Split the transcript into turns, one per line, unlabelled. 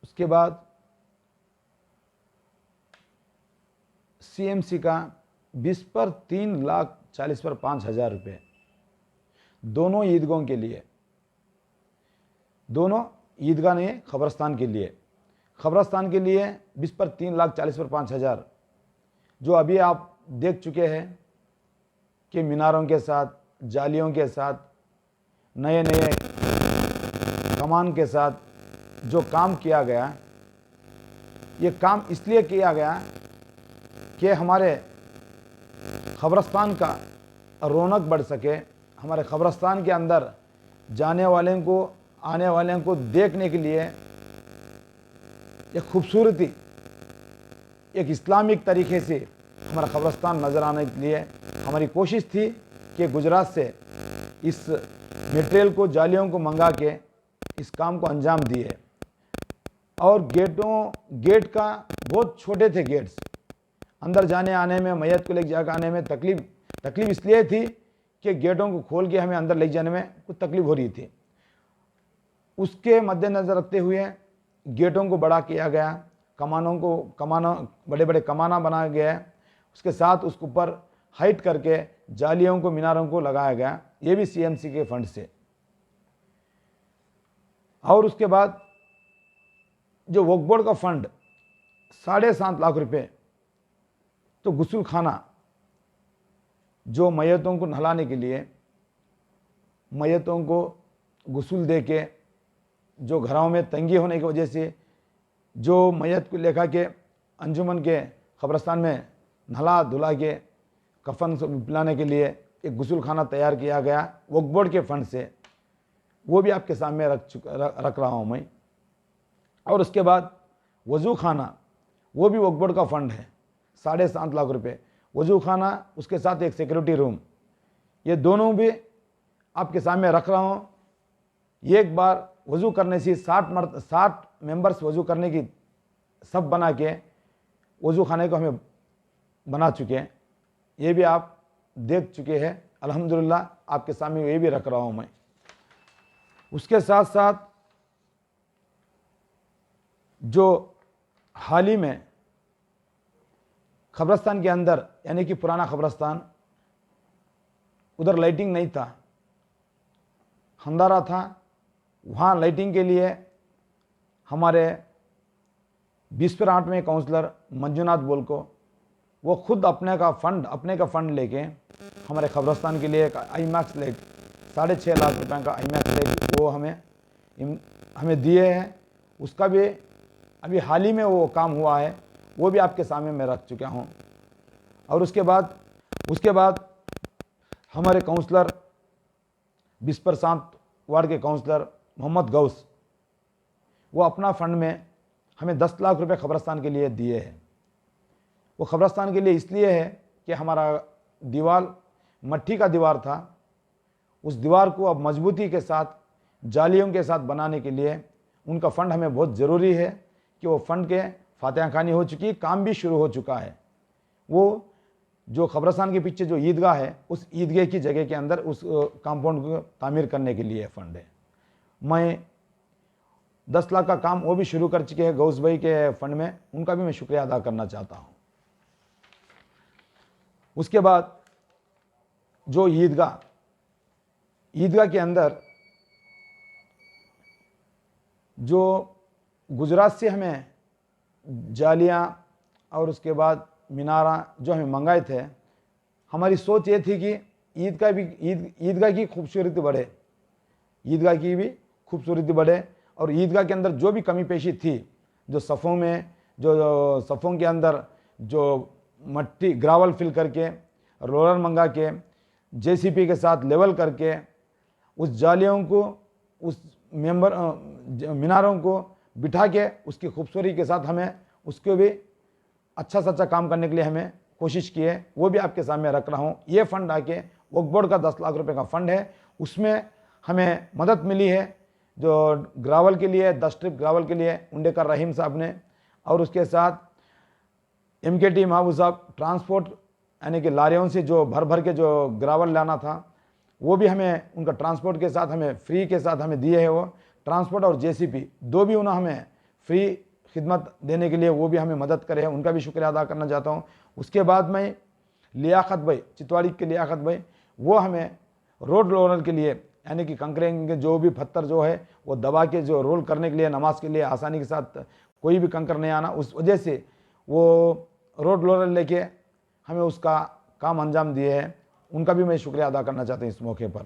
उसके बाद सीएमसी का 20 पर 3,40,000 पर 5,000 रुपये, दोनों ईदगाहों के लिए, दोनों ईदगाह नहीं खबरस्तान के लिए। खबरस्तान के लिए 20 पर 3,40,000 पर 5,000, जो अभी आप देख चुके हैं कि मीनारों के साथ, जालियों के साथ, नए नए कमान के साथ जो काम किया गया, ये काम इसलिए किया गया कि हमारे खबरस्तान का रौनक बढ़ सके, हमारे खबरस्तान के अंदर जाने वाले को, आने वाले को देखने के लिए एक खूबसूरती, एक इस्लामिक तरीके से हमारा खबरस्तान नज़र आने के लिए हमारी कोशिश थी कि गुजरात से इस मटेरियल को, जालियों को मंगा के इस काम को अंजाम दिए। और गेट का बहुत छोटे थे गेट्स, अंदर जाने आने में, मैयत को लेकर जाकर आने में तकलीफ इसलिए थी कि गेटों को खोल के हमें अंदर ले जाने में कुछ तकलीफ हो रही थी। उसके मद्देनज़र रखते हुए गेटों को बड़ा किया गया, बड़े बड़े कमाना बनाया गया, उसके साथ उसके ऊपर हाइट करके जालियों को, मीनारों को लगाया गया, ये भी सीएमसी के फंड से। और उसके बाद जो वक्फ बोर्ड का फंड 7.5 लाख रुपए, तो गुस्ल खाना, जो मैयतों को नहलाने के लिए, मैयतों को गुस्ल दे के, जो घरों में तंगी होने की वजह से जो मैयत को लेकर के अंजुमन के खबरस्तान में नहला धुला के कफन पिलाने के लिए एक गुस्ल खाना तैयार किया गया वक्फ बोर्ड के फंड से, वो भी आपके सामने रख रहा हूँ मैं। और उसके बाद वज़ू खाना, वो भी वक्फ बोर्ड का फंड है, 7.5 लाख रुपए वज़ू खाना, उसके साथ एक सिक्योरिटी रूम, ये दोनों भी आपके सामने रख रहा हूँ। एक बार वज़ू करने से 60 मेंबर्स वज़ू करने की सब बना के वज़ू खाने को हमें बना चुके हैं, ये भी आप देख चुके हैं अल्हम्दुलिल्लाह, आपके सामने ये भी रख रहा हूँ मैं। उसके साथ साथ जो हाल ही में खबरस्तान के अंदर, यानी कि पुराना खबरस्तान, उधर लाइटिंग नहीं था, खंडारा था, वहाँ लाइटिंग के लिए हमारे 20 पर 8 में काउंसलर मंजूनाथ बोल को, वो खुद अपने का फंड लेके हमारे खबरस्तान के लिए एक आईमैक्स लाइट 6.5 लाख रुपए का आईमैक्स लाइट वो हमें दिए हैं। उसका भी अभी हाल ही में वो काम हुआ है, वो भी आपके सामने मैं रख चुका हूँ। और उसके बाद हमारे काउंसलर 20 पर 7 वार्ड के काउंसलर मोहम्मद गौस, वो अपना फंड में हमें 10 लाख रुपए खबरस्तान के लिए दिए हैं। वो खबरस्तान के लिए इसलिए है कि हमारा दीवार मट्टी का दीवार था, उस दीवार को अब मजबूती के साथ, जालियों के साथ बनाने के लिए उनका फ़ंड हमें बहुत ज़रूरी है कि वो फ़ंड के फातिहा खानी हो चुकी, काम भी शुरू हो चुका है। वो जो खबरस्तान के पीछे जो ईदगाह है, उस ईदगाह की जगह के अंदर उस कंपाउंड को तामीर करने के लिए फ़ंड है। मैं 10 लाख का काम वो भी शुरू कर चुके हैं गौस भाई के फ़ंड में, उनका भी मैं शुक्रिया अदा करना चाहता हूँ। उसके बाद जो ईदगाह के अंदर जो गुजरात से हमें जालियाँ और उसके बाद मीनारा जो हमें मंगाए थे, हमारी सोच ये थी कि ईदगाह की खूबसूरती बढ़े, ईदगाह की भी खूबसूरती बढ़े। और ईदगाह के अंदर जो भी कमी पेशी थी, जो सफ़ों में, जो सफ़ों के अंदर जो मट्टी ग्रावल फिल करके, रोलर मंगा के, जेसीपी के साथ लेवल करके, उस जालियों को, उस मीनारों को बिठा के उसकी खूबसूरती के साथ हमें उसको भी अच्छा से अच्छा काम करने के लिए हमें कोशिश की है, वो भी आपके सामने रख रहा हूँ। ये फ़ंड आके वक्फ बोर्ड का 10 लाख रुपए का फ़ंड है, उसमें हमें मदद मिली है जो ग्रावल के लिए, 10 ट्रिप ग्रावल के लिए उंडेकर रहीम साहब ने, और उसके साथ MKT महबूब साहब ट्रांसपोर्ट, यानी कि लारियों से जो भर के जो ग्रावल लाना था, वो भी हमें उनका ट्रांसपोर्ट के साथ हमें फ्री के साथ हमें दिए है। वो ट्रांसपोर्ट और JCP दो भी उन्होंने हमें फ्री खिदमत देने के लिए वो भी हमें मदद करे हैं, उनका भी शुक्रिया अदा करना चाहता हूँ। उसके बाद में लियाकत भाई, चितवाड़ी के लियाकत भाई, वो हमें रोड रोलर के लिए यानी कि कंकरिंग के जो भी पत्थर जो है वो दबा के जो रोल करने के लिए नमाज के लिए आसानी के साथ कोई भी कंकर नहीं आना, उस वजह से वो रोड रोलर लेके हमें उसका काम अंजाम दिए हैं, उनका भी मैं शुक्रिया अदा करना चाहता हूँ इस मौके पर।